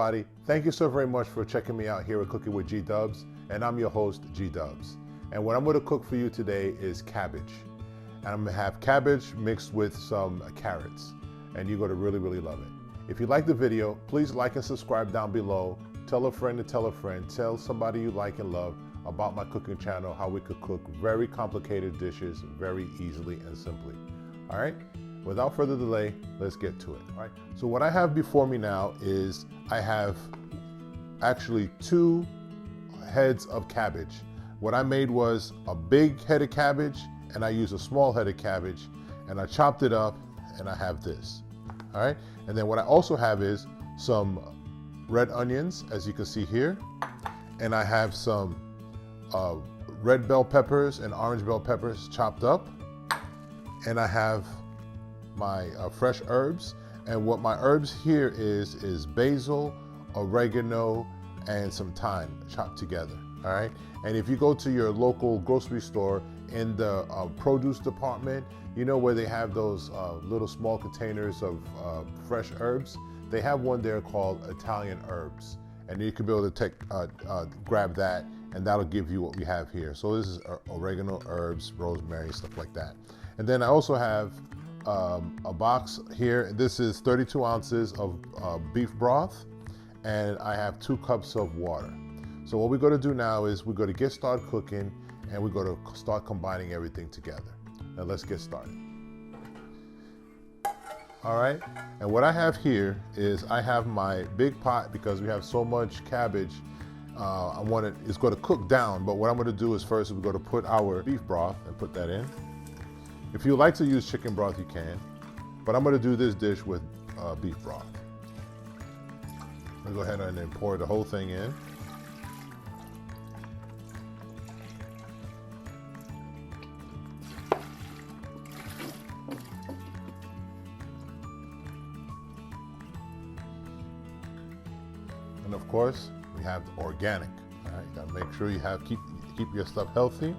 everybody. Thank you so very much for checking me out here at Cooking with G Dubs, and I'm your host, G Dubs. And what I'm going to cook for you today is cabbage. And I'm going to have cabbage mixed with some carrots, and you're going to really, really love it. If you like the video, please like and subscribe down below. Tell a friend to tell a friend. Tell somebody you like and love about my cooking channel, how we could cook very complicated dishes very easily and simply. All right, without further delay, let's get to it. All right, so what I have before me now is I have actually 2 heads of cabbage. What I made was a big head of cabbage, and I used a small head of cabbage, and I chopped it up, and I have this. All right, and then what I also have is some red onions, as you can see here, and I have some red bell peppers and orange bell peppers chopped up, and I have my fresh herbs. And what my herbs here is basil, oregano, and some thyme chopped together. All right, and if you go to your local grocery store in the produce department, you know where they have those little small containers of fresh herbs. They have one there called Italian herbs, and you can be able to grab that, and that'll give you what we have here. So this is oregano, herbs, rosemary, stuff like that. And then I also have a box here. This is 32 ounces of beef broth, and I have 2 cups of water. So what we're going to do now is we're going to get started cooking, and we're going to start combining everything together. Now let's get started. All right, and what I have here is I have my big pot, because we have so much cabbage. It's going to cook down, but what I'm going to do is first we're going to put our beef broth and put that in. If you like to use chicken broth, you can, but I'm going to do this dish with beef broth. I'm going to go ahead and then pour the whole thing in. And of course, we have the organic. All right, you gotta make sure you keep your stuff healthy.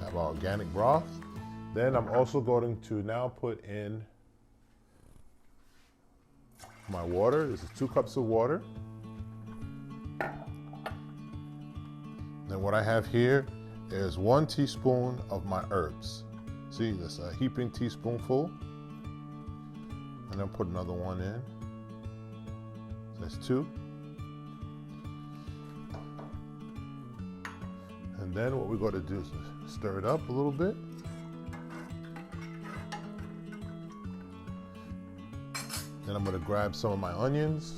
I have our organic broth. Then I'm also going to now put in my water. This is 2 cups of water. Then what I have here is 1 teaspoon of my herbs. See, that's a heaping teaspoonful. And then put another one in. That's 2. And then what we're going to do is stir it up a little bit. Then I'm going to grab some of my onions.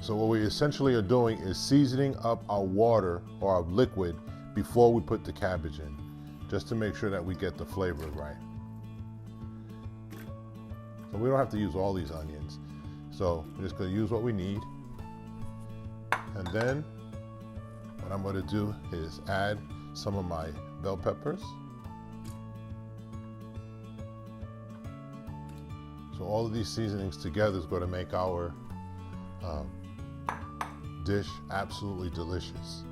So what we essentially are doing is seasoning up our water or our liquid before we put the cabbage in, just to make sure that we get the flavor right. So we don't have to use all these onions. So we're just going to use what we need. And then what I'm going to do is add some of my bell peppers. So all of these seasonings together is going to make our dish absolutely delicious.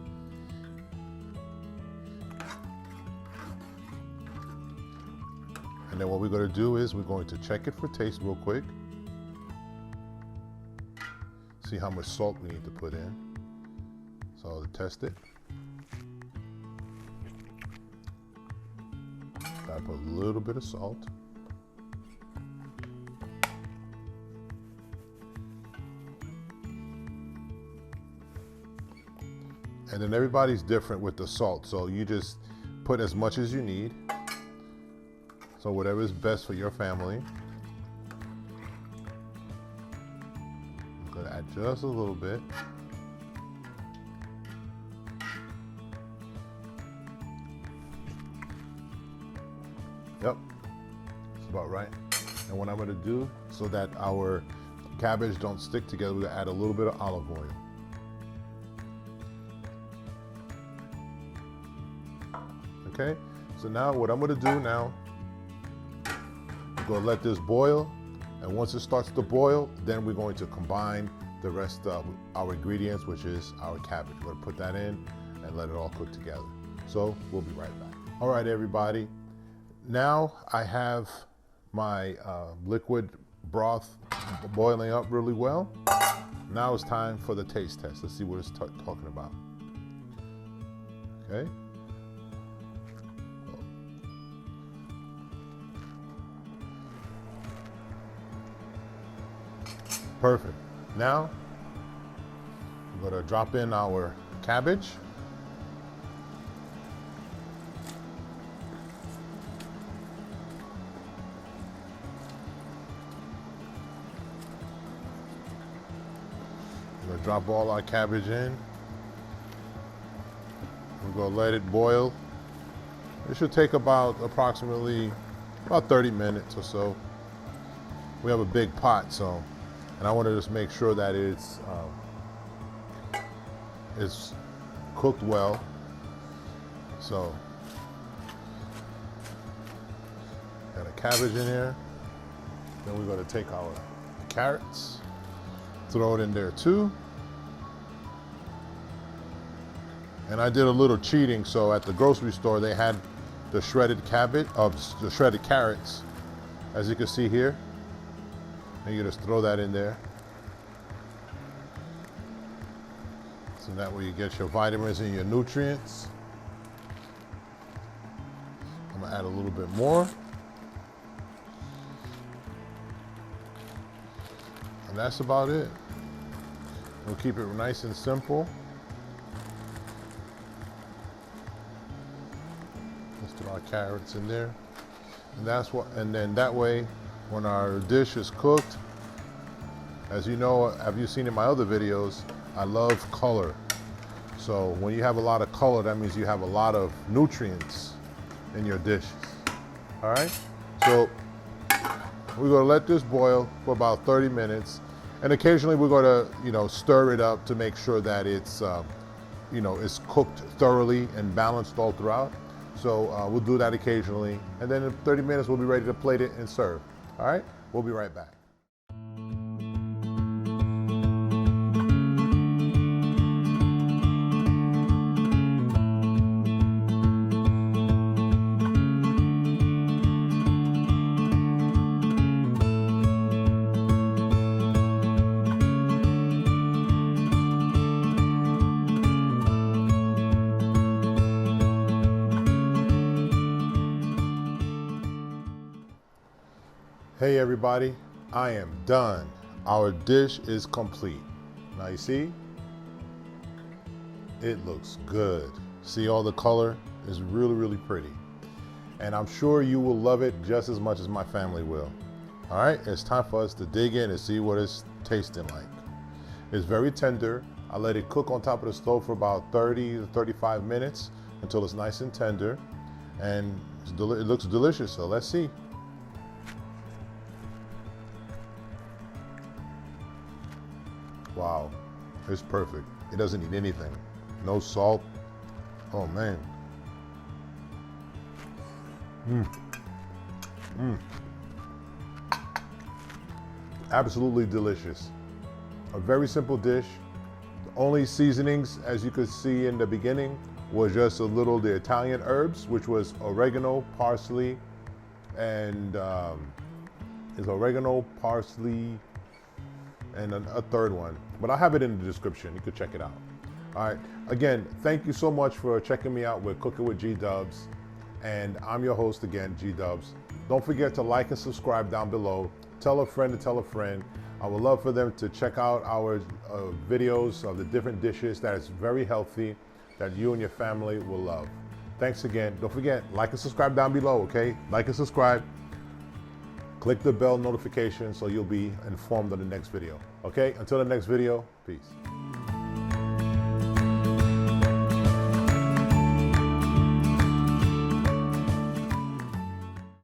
And then what we're going to do is we're going to check it for taste real quick. See how much salt we need to put in. So to test it, gotta put a little bit of salt. And then everybody's different with the salt, so you just put as much as you need. So whatever is best for your family. I'm gonna add just a little bit. Yep, that's about right. And what I'm gonna do, so that our cabbage don't stick together, we're gonna add a little bit of olive oil. Okay, so now what I'm gonna do now, I'm gonna let this boil, and once it starts to boil, then we're going to combine the rest of our ingredients, which is our cabbage. We're gonna put that in and let it all cook together. So we'll be right back. All right, everybody. Now I have my liquid broth boiling up really well. Now it's time for the taste test. Let's see what it's talking about. Okay. Perfect. Now we're going to drop in our cabbage. We're going to drop all our cabbage in. We're going to let it boil. It should take approximately 30 minutes or so. We have a big pot, so, and I want to just make sure that it's cooked well. So, got a cabbage in here. Then we're going to take our carrots, throw it in there too. And I did a little cheating, so at the grocery store they had the shredded cabbage, the shredded carrots, as you can see here. And you just throw that in there. So that way you get your vitamins and your nutrients. I'm gonna add a little bit more. And that's about it. We'll keep it nice and simple. Let's throw our carrots in there. And then that way, when our dish is cooked, as you know, have you seen in my other videos, I love color. So when you have a lot of color, that means you have a lot of nutrients in your dishes. All right? So we're gonna let this boil for about 30 minutes. And occasionally we're gonna, stir it up to make sure that it's, it's cooked thoroughly and balanced all throughout. So we'll do that occasionally. And then in 30 minutes, we'll be ready to plate it and serve. All right, we'll be right back. Hey everybody, I am done. Our dish is complete. Now you see, it looks good. See all the color is really, really pretty. And I'm sure you will love it just as much as my family will. All right, it's time for us to dig in and see what it's tasting like. It's very tender. I let it cook on top of the stove for about 30 to 35 minutes until it's nice and tender. And it looks delicious, so let's see. Wow, it's perfect. It doesn't need anything. No salt. Oh man. Absolutely delicious. A very simple dish. The only seasonings, as you could see in the beginning, was just a little the Italian herbs, which was oregano, parsley, and is oregano, parsley, and a third one. But I'll have it in the description. You could check it out. All right. Again, thank you so much for checking me out with Cooking with G Dubs. And I'm your host again, G Dubs. Don't forget to like and subscribe down below. Tell a friend to tell a friend. I would love for them to check out our videos of the different dishes that is very healthy, that you and your family will love. Thanks again. Don't forget, like and subscribe down below, okay? Like and subscribe. Click the bell notification so you'll be informed of the next video. Okay, until the next video, peace.